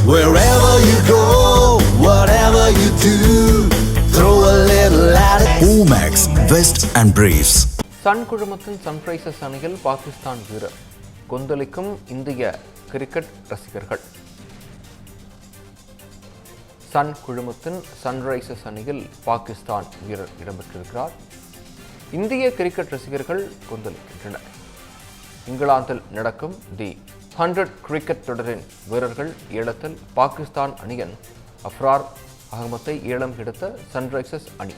Wherever you go, whatever you do, throw a little at it. Omax, Vest and Briefs. Sun குழுமத்தின் சன்ரைசர்ஸ் அணியில் பாகிஸ்தான் வீரர் கொந்தளிக்கும் இந்திய cricket ரசிகர்கள். Sun குழுமத்தின் சன்ரைசர்ஸ் அணியில் பாகிஸ்தான் வீரர் இடம்பெற்றிருக்கிறார். இந்திய கிரிக்கெட் ரசிகர்கள் கொந்தளிக்கின்றனர். இங்கிலாந்தில் நடக்கும் தி 100 கிரிக்கெட் தொடரின் வீரர்கள் ஏலத்தில் பாகிஸ்தான் அணியின் அஃப்ரார் அகமதை ஏலம் எடுத்த சன்ரைசர்ஸ் அணி.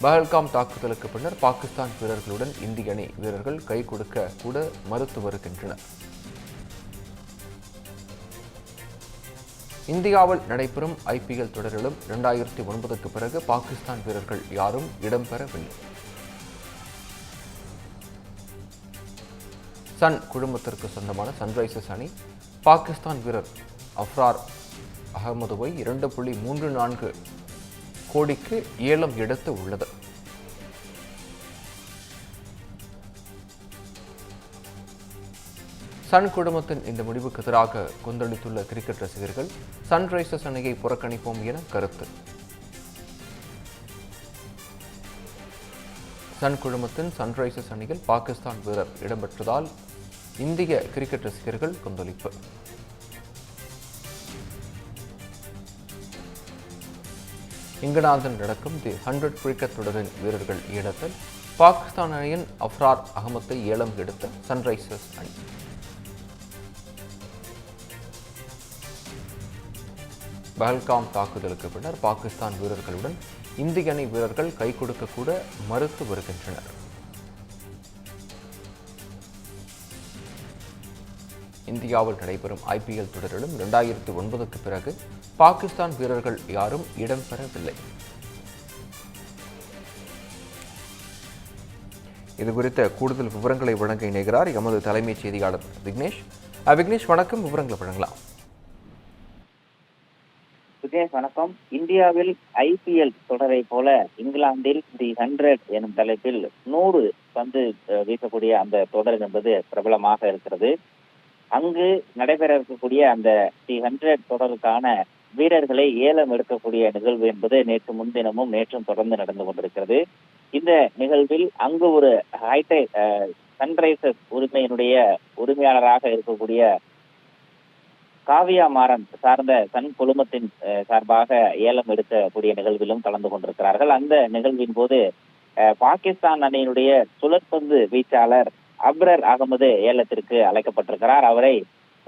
பஹல்காம் தாக்குதலுக்கு பின்னர் பாகிஸ்தான் வீரர்களுடன் இந்திய அணி வீரர்கள் கை கொடுக்க கூட மறுத்து வருகின்றனர். இந்தியாவில் நடைபெறும் IPL தொடரிலும் 2009க்கு பிறகு பாகிஸ்தான் வீரர்கள் யாரும் இடம்பெறவில்லை. சன் குழுமத்திற்கு சொந்தமான சன்ரைசர்ஸ் அணி பாகிஸ்தான் வீரர் அஃப்ரார் அகமதுவை 2.34 கோடிக்கு ஏலம் எடுத்து உள்ளது. சன் குழுமத்தின் இந்த முடிவுக்கு எதிராக கொந்தளித்துள்ள கிரிக்கெட் ரசிகர்கள் சன்ரைசர்ஸ் அணியை புறக்கணிப்போம் என கருத்து. சன் குழுமத்தின் சன்ரைசர்ஸ் அணியில் பாகிஸ்தான் வீரர் இடம்பெற்றதால் இந்திய கிரிக்கெட் ரசிகர்கள் கொந்தளிப்பு. இங்கிலாந்தில் நடக்கும் தி 100 கிரிக்கெட் தொடரின் வீரர்கள் ஏலத்தில் பாகிஸ்தான் அணியின் அஃப்ரார் அகமதை ஏலம் எடுத்த சன்ரைசர்ஸ் அணி. பஹல்காம் தாக்குதலுக்கு பின்னர் பாகிஸ்தான் வீரர்களுடன் இந்திய அணி வீரர்கள் கை கொடுக்க கூட மறுத்து வருகின்றனர். இந்தியாவில் நடைபெறும் IPL தொடரிலும் 2009க்கு பிறகு பாகிஸ்தான் வீரர்கள் யாரும் இடம்பெறவில்லை. இதுகுறித்த கூடுதல் விவரங்களை வழங்க இணைகிறார் எமது தலைமைச் செய்தியாளர் விக்னேஷ். விக்னேஷ், வணக்கம். விவரங்களை வழங்கலாம். வணக்கம். இந்தியாவில் IPL தொடரை போல இங்கிலாந்தில் தி 100 எனும் தலைப்பில் 100 பந்து வீசக்கூடிய அந்த தொடர் என்பது பிரபலமாக இருக்கிறது. அங்கு நடைபெற இருக்கக்கூடிய அந்த தி 100 தொடருக்கான வீரர்களை ஏலம் எடுக்கக்கூடிய நிகழ்வு என்பது நேற்று முன்தினமும் நேற்றும் தொடர்ந்து நடந்து கொண்டிருக்கிறது. இந்த நிகழ்வில் அங்கு ஒரு சன்ரைசர்ஸ் உரிமையாளராக இருக்கக்கூடிய காவியா மாறன் சார்ந்த சன் குழுமத்தின் சார்பாக ஏலம் எடுக்கக்கூடிய நிகழ்விலும் கலந்து கொண்டிருக்கிறார்கள். அந்த நிகழ்வின் போது பாகிஸ்தான் அணியினுடைய சுழற்பந்து வீச்சாளர் அப்ரர் அகமது ஏலத்திற்கு அழைக்கப்பட்டிருக்கிறார். அவரை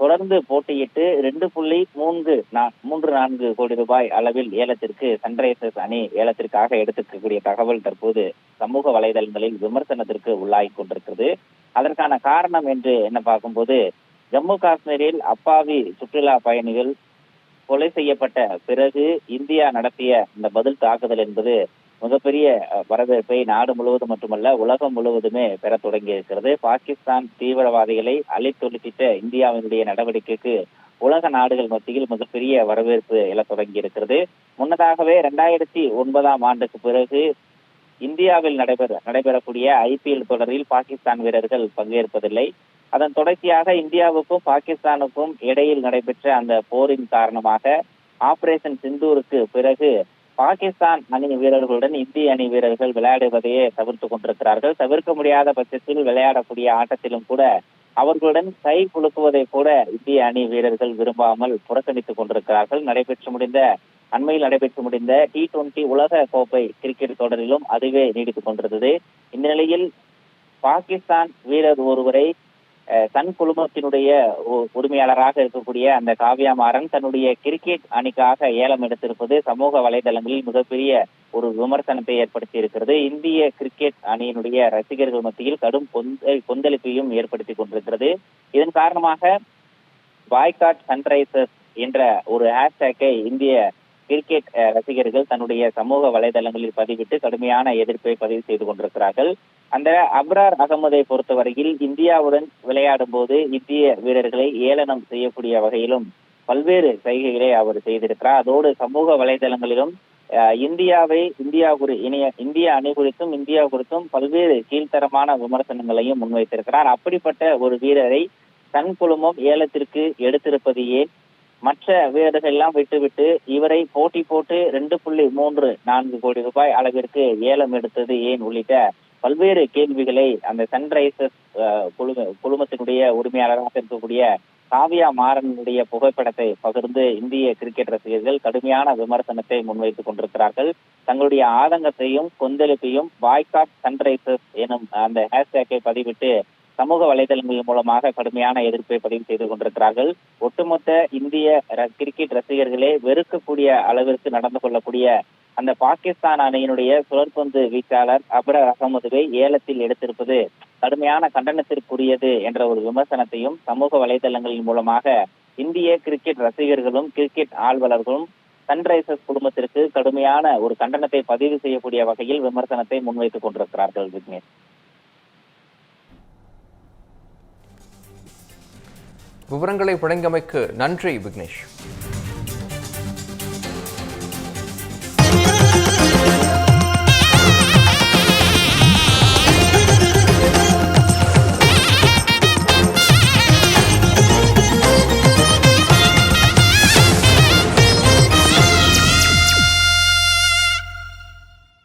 தொடர்ந்து போட்டியிட்டு 2.34 கோடி ரூபாய் அளவில் ஏலத்திற்கு சன்ரைசர்ஸ் அணி ஏலத்திற்காக எடுத்திருக்கக்கூடிய தகவல் தற்போது சமூக வலைதளங்களில் விமர்சனத்திற்கு உள்ளாகி கொண்டிருக்கிறது. அதற்கான காரணம் என்று என்ன பார்க்கும்போது, ஜம்மு காஷ்மீரில் அப்பாவி சுற்றுலா பயணிகள் கொலை செய்யப்பட்ட பிறகு இந்தியா நடத்திய இந்த பதில் தாக்குதல் என்பது மிகப்பெரிய வரவேற்பை நாடு முழுவதும் மட்டுமல்ல உலகம் முழுவதுமே பெற தொடங்கி இருக்கிறது. பாகிஸ்தான் தீவிரவாதிகளை அழித்தொழித்திட்ட இந்தியாவினுடைய நடவடிக்கைக்கு உலக நாடுகள் மத்தியில் மிகப்பெரிய வரவேற்பு எழ தொடங்கி இருக்கிறது. முன்னதாகவே 2009ஆம் ஆண்டுக்கு பிறகு இந்தியாவில் நடைபெறக்கூடிய IPL தொடரில் பாகிஸ்தான் வீரர்கள் பங்கேற்பதில்லை. அதன் தொடர்ச்சியாக இந்தியாவுக்கும் பாகிஸ்தானுக்கும் இடையில் நடைபெற்ற அந்த போரின் காரணமாக ஆபரேஷன் சிந்தூருக்கு பிறகு பாகிஸ்தான் அணி வீரர்களுடன் இந்திய அணி வீரர்கள் விளையாடுவதையே தவிர்த்து கொண்டிருக்கிறார்கள். தவிர்க்க முடியாத பட்சத்தில் விளையாடக்கூடிய ஆட்டத்திலும் கூட அவர்களுடன் கை குலுக்குவதை கூட இந்திய அணி வீரர்கள் விரும்பாமல் புறக்கணித்துக் கொண்டிருக்கிறார்கள். அண்மையில் நடைபெற்று முடிந்த T20 உலக கோப்பை கிரிக்கெட் தொடரிலும் அதுவே நீடித்துக் கொண்டிருந்தது. இந்த நிலையில் பாகிஸ்தான் வீரர் ஒருவரை சன் குழுமத்தினுடைய உரிமையாளராக இருக்கக்கூடிய அந்த காவியா மாறன் தன்னுடைய கிரிக்கெட் அணிக்காக ஏலம் எடுத்திருப்பது சமூக வலைதளங்களில் மிகப்பெரிய ஒரு விமர்சனத்தை ஏற்படுத்தி இருக்கிறது. இந்திய கிரிக்கெட் அணியினுடைய ரசிகர்கள் மத்தியில் கடும் கொந்தளிப்பையும் ஏற்படுத்தி கொண்டிருக்கிறது. இதன் காரணமாக பாய்காட் சன்ரைசர்ஸ் என்ற ஒரு ஹேஷ்டேக்கை இந்திய கிரிக்கெட் ரசிகர்கள் தன்னுடைய சமூக வலைதளங்களில் பதிவிட்டு கடுமையான எதிர்ப்பை பதிவு செய்து கொண்டிருக்கிறார்கள். அந்த அப்ரார் அகமதை பொறுத்தவரையில் இந்தியாவுடன் விளையாடும் போது இந்திய வீரர்களை ஏளனம் செய்யக்கூடிய வகையிலும் பல்வேறு சைகைகளை அவர் செய்திருக்கிறார். அதோடு சமூக வலைதளங்களிலும் இந்திய அணி குறித்தும் இந்தியா குறித்தும் பல்வேறு கீழ்த்தரமான விமர்சனங்களையும் முன்வைத்திருக்கிறார். அப்படிப்பட்ட ஒரு வீரரை சன் குழுமம் ஏலத்திற்கு எடுத்திருப்பது ஏன், மற்ற வீரர்கள் எல்லாம் விட்டுவிட்டு இவரை போட்டி போட்டு 2.34 கோடி ரூபாய் அளவிற்கு ஏலம் எடுத்தது ஏன் உள்ளிட்ட பல்வேறு கேள்விகளை அந்த சன்ரைசர்ஸ் குழுமத்தினுடைய உரிமையாளராக இருக்கக்கூடிய காவியா மாறனுடைய புகைப்படத்தை பகிர்ந்து இந்திய கிரிக்கெட் ரசிகர்கள் கடுமையான விமர்சனத்தை முன்வைத்துக் கொண்டிருக்கிறார்கள். தங்களுடைய ஆதங்கத்தையும் கொந்தளிப்பையும் பாய்காட் சன்ரைசர்ஸ் எனும் அந்த ஹேஷ்டேக்கை பதிவிட்டு சமூக வலைதளங்கள் மூலமாக கடுமையான எதிர்ப்பை பதிவு செய்து கொண்டிருக்கிறார்கள். ஒட்டுமொத்த இந்திய கிரிக்கெட் ரசிகர்களே வெறுக்கக்கூடிய அளவிற்கு நடந்து கொள்ளக்கூடிய அந்த பாகிஸ்தான் அணியினுடைய சுழற்பந்து வீச்சாளர் அப்ரர் அகமதுவை ஏலத்தில் எடுத்திருப்பது கடுமையான கண்டனத்திற்குரியது என்ற ஒரு விமர்சனத்தையும் சமூக வலைதளங்களின் மூலமாக இந்திய கிரிக்கெட் ரசிகர்களும் கிரிக்கெட் ஆர்வலர்களும் சன்ரைசர்ஸ் குழுமத்திற்கு கடுமையான ஒரு கண்டனத்தை பதிவு செய்யக்கூடிய வகையில் விமர்சனத்தை முன்வைத்துக் கொண்டிருக்கிறார்கள். விக்னேஷ், விவரங்களை வழங்கியமைக்கு நன்றி விக்னேஷ்.